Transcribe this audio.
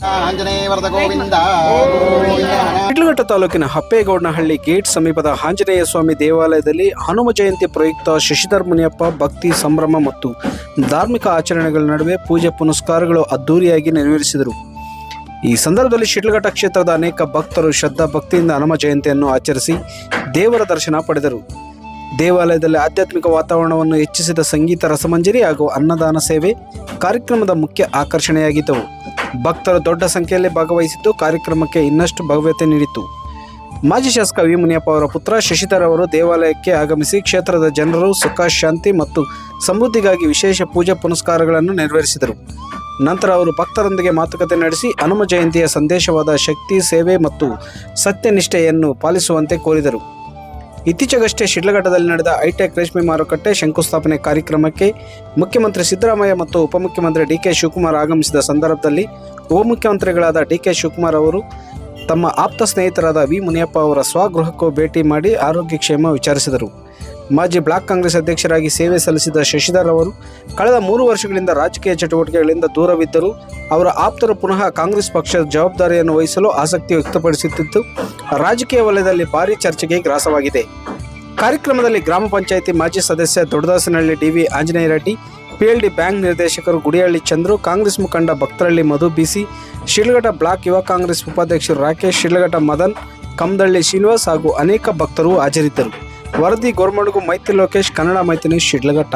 ಆಂಜನೇಯ ವರದ ಗೋವಿಂದ. ಶಿಡ್ಲಘಟ್ಟ ತಾಲೂಕಿನ ಹಪ್ಪೇಗೌಡನಹಳ್ಳಿ ಗೇಟ್ ಸಮೀಪದ ಆಂಜನೇಯ ಸ್ವಾಮಿ ದೇವಾಲಯದಲ್ಲಿ ಹನುಮ ಜಯಂತಿ ಪ್ರಯುಕ್ತ ಶಶಿಧರ್ ಮುನಿಯಪ್ಪ ಭಕ್ತಿ ಸಂಭ್ರಮ ಮತ್ತು ಧಾರ್ಮಿಕ ಆಚರಣೆಗಳ ನಡುವೆ ಪೂಜೆ ಪುನಸ್ಕಾರಗಳು ಅದ್ದೂರಿಯಾಗಿ ನೆರವೇರಿಸಿದರು. ಈ ಸಂದರ್ಭದಲ್ಲಿ ಶಿಡ್ಲಘಟ್ಟ ಕ್ಷೇತ್ರದ ಅನೇಕ ಭಕ್ತರು ಶ್ರದ್ಧಾ ಭಕ್ತಿಯಿಂದ ಹನುಮ ಜಯಂತಿಯನ್ನು ಆಚರಿಸಿ ದೇವರ ದರ್ಶನ ಪಡೆದರು. ದೇವಾಲಯದಲ್ಲಿ ಆಧ್ಯಾತ್ಮಿಕ ವಾತಾವರಣವನ್ನು ಹೆಚ್ಚಿಸಿದ ಸಂಗೀತ ರಸಮಂಜರಿ ಹಾಗೂ ಅನ್ನದಾನ ಸೇವೆ ಕಾರ್ಯಕ್ರಮದ ಮುಖ್ಯ ಆಕರ್ಷಣೆಯಾಗಿದ್ದವು. ಭಕ್ತರು ದೊಡ್ಡ ಸಂಖ್ಯೆಯಲ್ಲಿ ಭಾಗವಹಿಸಿದ್ದು ಕಾರ್ಯಕ್ರಮಕ್ಕೆ ಇನ್ನಷ್ಟು ಭವ್ಯತೆ ನೀಡಿತು. ಮಾಜಿ ಶಾಸಕ ವಿ ಮುನಿಯಪ್ಪ ಅವರ ಪುತ್ರ ಶಶಿಧರ್ ಅವರು ದೇವಾಲಯಕ್ಕೆ ಆಗಮಿಸಿ ಕ್ಷೇತ್ರದ ಜನರು ಸುಖ ಶಾಂತಿ ಮತ್ತು ಸಮೃದ್ಧಿಗಾಗಿ ವಿಶೇಷ ಪೂಜೆ ಪುನಸ್ಕಾರಗಳನ್ನು ನೆರವೇರಿಸಿದರು. ನಂತರ ಅವರು ಭಕ್ತರೊಂದಿಗೆ ಮಾತುಕತೆ ನಡೆಸಿ ಹನುಮ ಜಯಂತಿಯ ಸಂದೇಶವಾದ ಶಕ್ತಿ, ಸೇವೆ ಮತ್ತು ಸತ್ಯನಿಷ್ಠೆಯನ್ನು ಪಾಲಿಸುವಂತೆ ಕೋರಿದರು. ಇತ್ತೀಚೆಗಷ್ಟೇ ಶಿಡ್ಲಘಟ್ಟದಲ್ಲಿ ನಡೆದ ಹೈಟೆಕ್ ರೇಷ್ಮೆ ಮಾರುಕಟ್ಟೆ ಶಂಕುಸ್ಥಾಪನೆ ಕಾರ್ಯಕ್ರಮಕ್ಕೆ ಮುಖ್ಯಮಂತ್ರಿ ಸಿದ್ದರಾಮಯ್ಯ ಮತ್ತು ಉಪಮುಖ್ಯಮಂತ್ರಿ ಡಿ.ಕೆ. ಶಿವಕುಮಾರ್ ಆಗಮಿಸಿದ ಸಂದರ್ಭದಲ್ಲಿ ಉಪಮುಖ್ಯಮಂತ್ರಿಗಳಾದ ಡಿ.ಕೆ. ಶಿವಕುಮಾರ್ ಅವರು ತಮ್ಮ ಆಪ್ತ ಸ್ನೇಹಿತರಾದ ವಿ ಮುನಿಯಪ್ಪ ಅವರ ಸ್ವಗೃಹಕ್ಕೂ ಭೇಟಿ ಮಾಡಿ ಆರೋಗ್ಯ ಕ್ಷೇಮ ವಿಚಾರಿಸಿದರು. ಮಾಜಿ ಬ್ಲಾಕ್ ಕಾಂಗ್ರೆಸ್ ಅಧ್ಯಕ್ಷರಾಗಿ ಸೇವೆ ಸಲ್ಲಿಸಿದ ಶಶಿಧರ್ ಅವರು ಕಳೆದ 3 ವರ್ಷಗಳಿಂದ ರಾಜಕೀಯ ಚಟುವಟಿಕೆಗಳಿಂದ ದೂರವಿದ್ದರೂ ಅವರ ಆಪ್ತರು ಪುನಃ ಕಾಂಗ್ರೆಸ್ ಪಕ್ಷದ ಜವಾಬ್ದಾರಿಯನ್ನು ವಹಿಸಲು ಆಸಕ್ತಿ ವ್ಯಕ್ತಪಡಿಸುತ್ತಿದ್ದು ರಾಜಕೀಯ ವಲಯದಲ್ಲಿ ಭಾರೀ ಚರ್ಚೆಗೆ ಗ್ರಾಸವಾಗಿದೆ. ಕಾರ್ಯಕ್ರಮದಲ್ಲಿ ಗ್ರಾಮ ಪಂಚಾಯಿತಿ ಮಾಜಿ ಸದಸ್ಯ Doddadasanahalli D V. Anjaneya Reddy, PLD bank ನಿರ್ದೇಶಕರು ಗುಡಿಹಳ್ಳಿ ಚಂದ್ರು, ಕಾಂಗ್ರೆಸ್ ಮುಖಂಡ ಭಕ್ತರಳ್ಳಿ ಮಧು BC, ಶಿಡ್ಲಘಟ್ಟ ಬ್ಲಾಕ್ ಯುವ ಕಾಂಗ್ರೆಸ್ ಉಪಾಧ್ಯಕ್ಷರು ರಾಕೇಶ್, ಶಿಡ್ಲಘಟ್ಟ ಮದನ್, ಕಮದಳ್ಳಿ ಶ್ರೀನಿವಾಸ್ ಹಾಗೂ ಅನೇಕ ಭಕ್ತರು ಹಾಜರಿದ್ದರು. ವರದಿ ಗೋರ್ಮಡುಗು ಮೈತ್ರಿ ಲೋಕೇಶ್, ಕನ್ನಡ ಮೈತ್ರಿ ನ್ಯೂಸ್, ಶಿಡ್ಲಘಟ್ಟ.